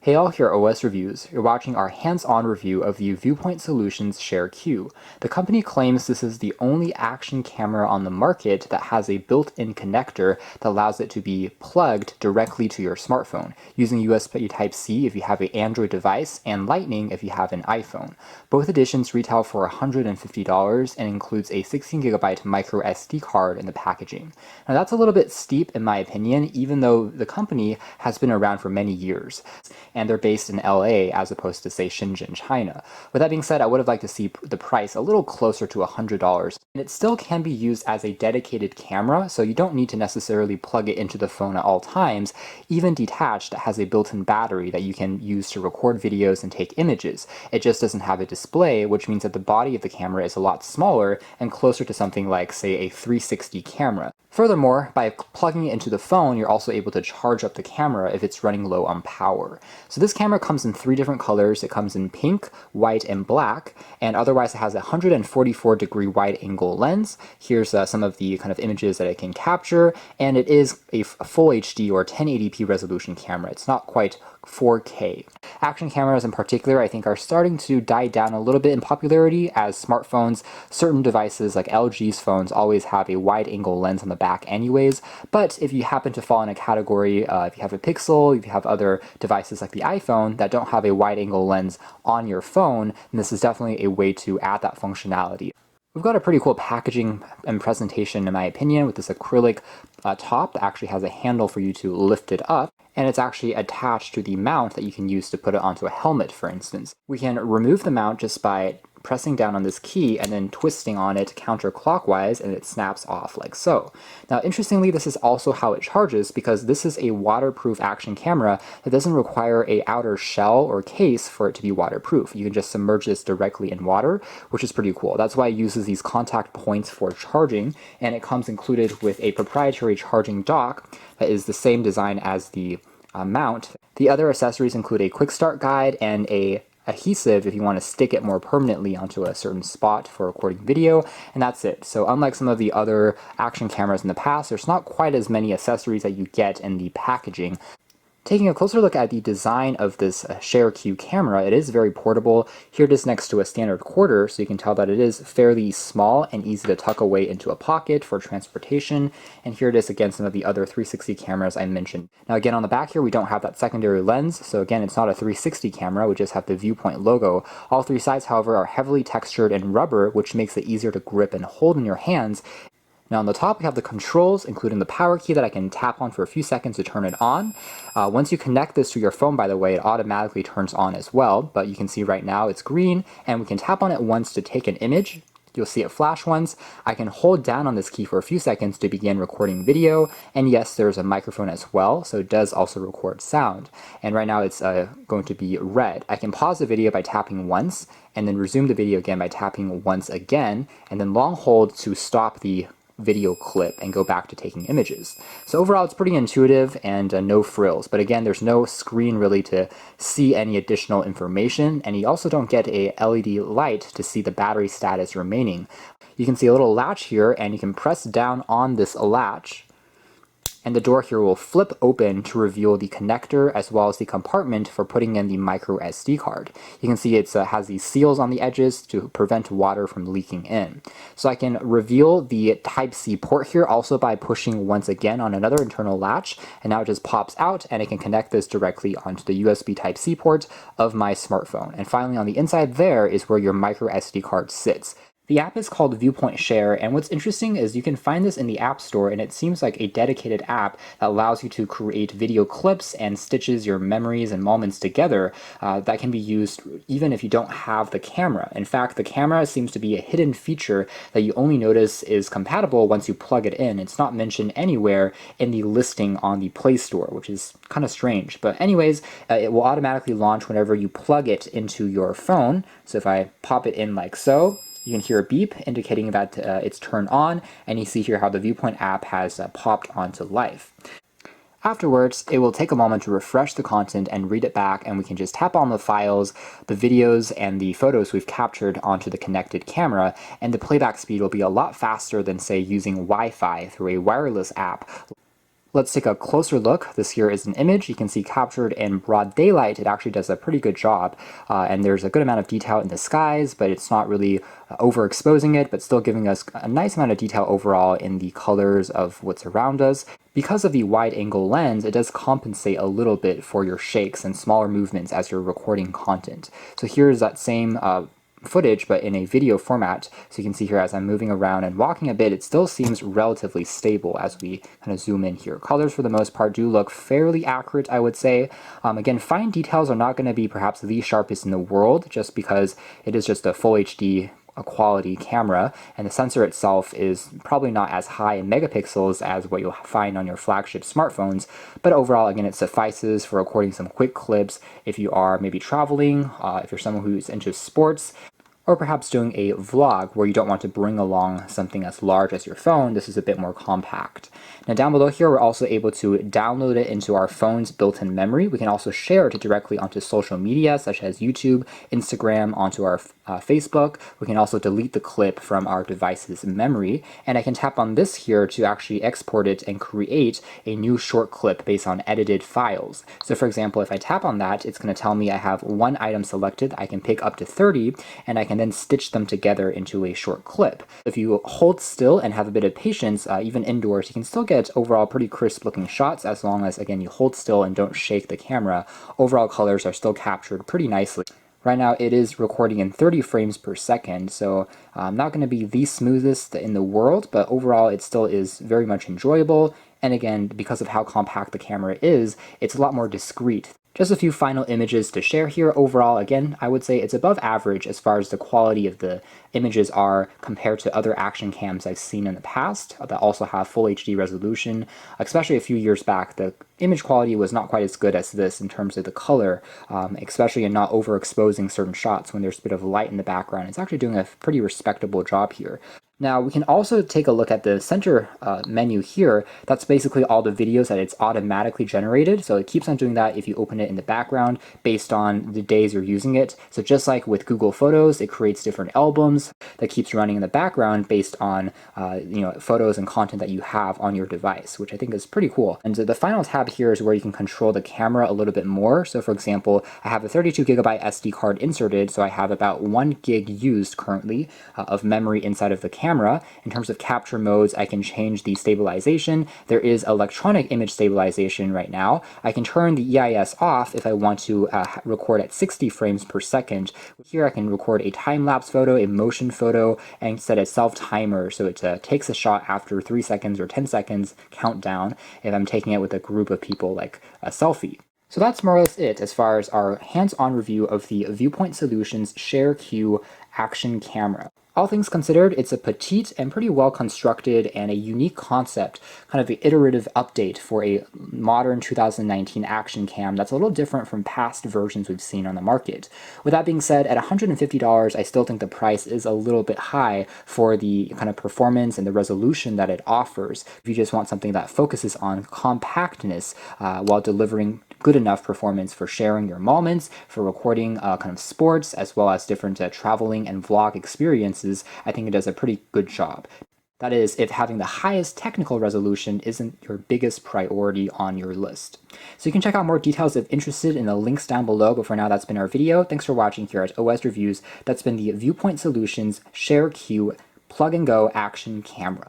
Hey all, here at OS Reviews. You're watching our hands-on review of the VUPOINT Solutions Share Q. The company claims this is the only action camera on the market that has a built-in connector that allows it to be plugged directly to your smartphone, using USB Type-C if you have an Android device and Lightning if you have an iPhone. Both editions retail for $150 and includes a 16GB micro SD card in the packaging. Now that's a little bit steep in my opinion, even though the company has been around for many years, and they're based in LA as opposed to, say, Shenzhen, China. With that being said, I would have liked to see the price a little closer to $100. And it still can be used as a dedicated camera, so you don't need to necessarily plug it into the phone at all times. Even detached, it has a built-in battery that you can use to record videos and take images. It just doesn't have a display, which means that the body of the camera is a lot smaller and closer to something like, say, a 360 camera. Furthermore, by plugging it into the phone, you're also able to charge up the camera if it's running low on power. So this camera comes in 3 different colors. It comes in pink, white, and black, and otherwise it has a 144-degree wide-angle lens. Here's some of the kind of images that it can capture, and it is a full HD or 1080p resolution camera. It's not quite 4K. Action cameras in particular, I think, are starting to die down a little bit in popularity as smartphones, certain devices like LG's phones always have a wide-angle lens on the back anyways. But if you happen to fall in a category, if you have a Pixel, if you have other devices like the iPhone that don't have a wide-angle lens on your phone, then this is definitely a way to add that functionality. We've got a pretty cool packaging and presentation, in my opinion, with this acrylic top that actually has a handle for you to lift it up, and it's actually attached to the mount that you can use to put it onto a helmet, for instance. We can remove the mount just by pressing down on this key and then twisting on it counterclockwise, and it snaps off like so. Now, interestingly, this is also how it charges, because this is a waterproof action camera that doesn't require an outer shell or case for it to be waterproof. You can just submerge this directly in water, which is pretty cool. That's why it uses these contact points for charging, and it comes included with a proprietary charging dock that is the same design as the mount. The other accessories include a quick start guide and a adhesive if you want to stick it more permanently onto a certain spot for recording video, and that's it. So unlike some of the other action cameras in the past, there's not quite as many accessories that you get in the packaging. Taking a closer look at the design of this Share Q camera, it is very portable. Here it is next to a standard quarter, so you can tell that it is fairly small and easy to tuck away into a pocket for transportation. And here it is again, some of the other 360 cameras I mentioned. Now again, on the back here, we don't have that secondary lens, so again, it's not a 360 camera, we just have the VUPOINT logo. All 3 sides, however, are heavily textured in rubber, which makes it easier to grip and hold in your hands. Now on the top we have the controls, including the power key that I can tap on for a few seconds to turn it on. Once you connect this to your phone, by the way, it automatically turns on as well, but you can see right now it's green, and we can tap on it once to take an image. You'll see it flash once. I can hold down on this key for a few seconds to begin recording video, and yes, there's a microphone as well, so it does also record sound. And right now it's going to be red. I can pause the video by tapping once, and then resume the video again by tapping once again, and then long hold to stop the video clip and go back to taking images. So overall it's pretty intuitive and no frills, but again there's no screen really to see any additional information, and you also don't get a LED light to see the battery status remaining. You can see a little latch here, and you can press down on this latch and the door here will flip open to reveal the connector as well as the compartment for putting in the micro SD card. You can see it has these seals on the edges to prevent water from leaking in. So I can reveal the Type-C port here also by pushing once again on another internal latch, and now it just pops out and it can connect this directly onto the USB Type-C port of my smartphone. And finally on the inside there is where your micro SD card sits. The app is called VUPOINT Share, and what's interesting is you can find this in the App Store, and it seems like a dedicated app that allows you to create video clips and stitches your memories and moments together that can be used even if you don't have the camera. In fact, the camera seems to be a hidden feature that you only notice is compatible once you plug it in. It's not mentioned anywhere in the listing on the Play Store, which is kind of strange. But anyways, it will automatically launch whenever you plug it into your phone. So if I pop it in like so, you can hear a beep indicating that it's turned on, and you see here how the VUPOINT app has popped onto life. Afterwards, it will take a moment to refresh the content and read it back, and we can just tap on the files, the videos, and the photos we've captured onto the connected camera, and the playback speed will be a lot faster than, say, using Wi-Fi through a wireless app Let's take a closer look. This here is an image. You can see captured in broad daylight. It actually does a pretty good job. And there's a good amount of detail in the skies, but it's not really overexposing it, but still giving us a nice amount of detail overall in the colors of what's around us. Because of the wide angle lens, it does compensate a little bit for your shakes and smaller movements as you're recording content. So here's that same footage, but in a video format. So you can see here as I'm moving around and walking a bit, it still seems relatively stable as we kind of zoom in here. Colors for the most part do look fairly accurate, I would say. Again, fine details are not going to be perhaps the sharpest in the world, just because it is just a full HD quality camera, and the sensor itself is probably not as high in megapixels as what you'll find on your flagship smartphones, but overall, again, it suffices for recording some quick clips if you are maybe traveling, if you're someone who's into sports, or perhaps doing a vlog where you don't want to bring along something as large as your phone. This is a bit more compact. Now down below here, we're also able to download it into our phone's built-in memory. We can also share it directly onto social media, such as YouTube, Instagram, onto our Facebook. We can also delete the clip from our device's memory. And I can tap on this here to actually export it and create a new short clip based on edited files. So for example, if I tap on that, it's going to tell me I have one item selected. I can pick up to 30, and I can then stitch them together into a short clip. If you hold still and have a bit of patience, even indoors, you can still get overall pretty crisp looking shots as long as, again, you hold still and don't shake the camera. Overall colors are still captured pretty nicely. Right now it is recording in 30 frames per second, so not going to be the smoothest in the world, but overall it still is very much enjoyable. And again, because of how compact the camera is, it's a lot more discreet. Just a few final images to share here. Overall, again, I would say it's above average as far as the quality of the images are compared to other action cams I've seen in the past that also have full HD resolution. Especially a few years back, the image quality was not quite as good as this in terms of the color, especially in not overexposing certain shots when there's a bit of light in the background. It's actually doing a pretty respectable job here. Now we can also take a look at the center menu here. That's basically all the videos that it's automatically generated. So it keeps on doing that if you open it in the background based on the days you're using it. So just like with Google Photos, it creates different albums that keeps running in the background based on photos and content that you have on your device, which I think is pretty cool. And so the final tab here is where you can control the camera a little bit more. So for example, I have a 32GB SD card inserted, so I have about 1 gig used currently of memory inside of the camera. In terms of capture modes, I can change the stabilization. There is electronic image stabilization right now. I can turn the EIS off if I want to record at 60 frames per second. Here I can record a time-lapse photo, a motion photo, and set a self-timer so it takes a shot after 3 seconds or 10 seconds countdown if I'm taking it with a group of people, like a selfie. So that's more or less it as far as our hands-on review of the VUPOINT Solutions Share Q action camera. All things considered, it's a petite and pretty well constructed and a unique concept, kind of an iterative update for a modern 2019 action cam that's a little different from past versions we've seen on the market. With that being said, at $150, I still think the price is a little bit high for the kind of performance and the resolution that it offers. If you just want something that focuses on compactness while delivering good enough performance for sharing your moments, for recording kind of sports, as well as different traveling and vlog experiences, I think it does a pretty good job. That is, if having the highest technical resolution isn't your biggest priority on your list. So you can check out more details if interested in the links down below, but for now that's been our video. Thanks for watching here at OS Reviews. That's been the VUPOINT Solutions Share Q plug and go action camera.